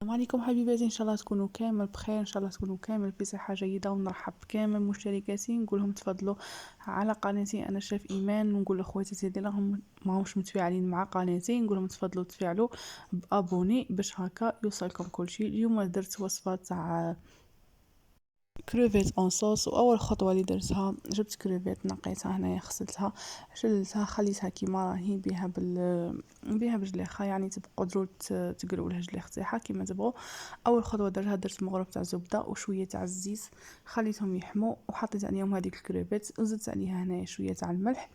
السلام عليكم حبيباتي، ان شاء الله تكونوا كامل بخير، ان شاء الله تكونوا كامل بصحه جيده. ونرحب بكامل مشتركاتي، نقول لهم تفضلوا على قناتي انا شاف ايمان. ونقول لاخواتي ديالهم ما همش متفاعلين مع قناتي، نقول لهم تفضلوا تفعلوا بابوني باش هكا يوصلكم كل شيء. اليوم درت وصفه تاع كروفيت اون صوص. واول خطوه اللي درتها جبت كروفيت، نقيتها هنايا، غسلتها، شلتها، خليتها كيما راهي بها بجليخه، يعني تقدروا تقلوا الجليخ تاعها كيما تبغوا. اول خطوه درتها، درت مغرف تاع زبده وشويه تاع الزيت، خليتهم يحموا وحطيت عليهم هذيك الكروفيت وزدت عليها هنايا شويه تاع الملح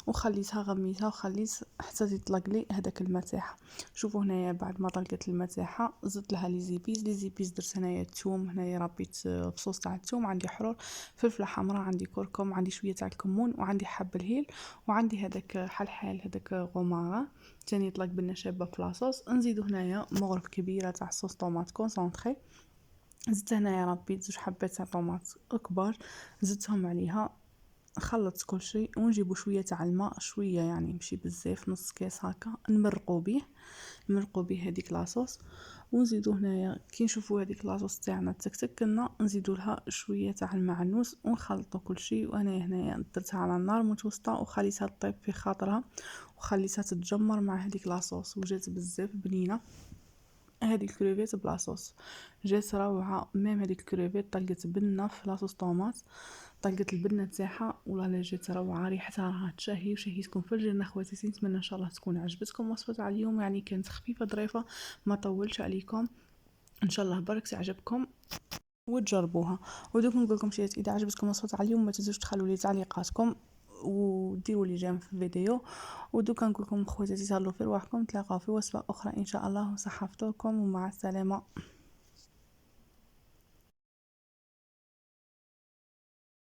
وخليتها، غميتها وخليت حتى يطلق لي هذاك الماء تاعها. شوفوا هنايا بعد ما طلقت الماء تاعها زدت لها لي زيبيز. درت هنايا الثوم، هنايا ربيت فصوص تاع الثوم، عندي حرور، فلفله حمراء، عندي كركم، عندي شويه تاع الكمون، وعندي حب الهيل، وعندي هذاك حلحال، هذاك غومارا تاني يطلق بالنشابه في لاصوص. نزيدو هنايا مغرف كبيره تاع صوص طوماط كونسونطري. زدت هنايا ربيت 2 حبات تاع طوماط كبار، زدتهم عليها، خلطت كل شيء ونجيبو شويه تاع الماء، شويه يعني ماشي بزاف، نص كاس هكا، نمرقوا به هذيك لاصوص. ونزيدو هنايا كي نشوفوا هذيك لاصوص تاعنا تكتكنا، نزيدو لها شويه تاع المعنوس ونخلطوا كل شيء. وانا هنايا درتها على النار متوسطه وخليتها تطيب في خاطرها وخليتها تتجمر مع هذيك لاصوص، وجات بزاف بنينه هذيك الكريفيت بلاصوص، جات روعه. ميم هذيك الكريفيت طلقت بنه في لاصوص طوماط، طلقت البنه تاعها، والله جات روعه، ريحتها راها تشهي وشهيتكم في الجنه خواتاتي. نتمنى ان شاء الله تكون عجبتكم وصفه تاع اليوم، يعني كانت خفيفه ظريفه، ما طولش عليكم، ان شاء الله برك تعجبكم وتجربوها. ودوك نقول لكم شيء، اذا عجبتكم وصفه تاع اليوم ما تنسوش تخلوا لي تعليقاتكم وديروا لي جيم في الفيديو. ودوك نقول لكم خواتاتي تهلاو في رواحكم، تلاقاو في وصفه اخرى ان شاء الله، وصحه فطوركم ومع السلامه.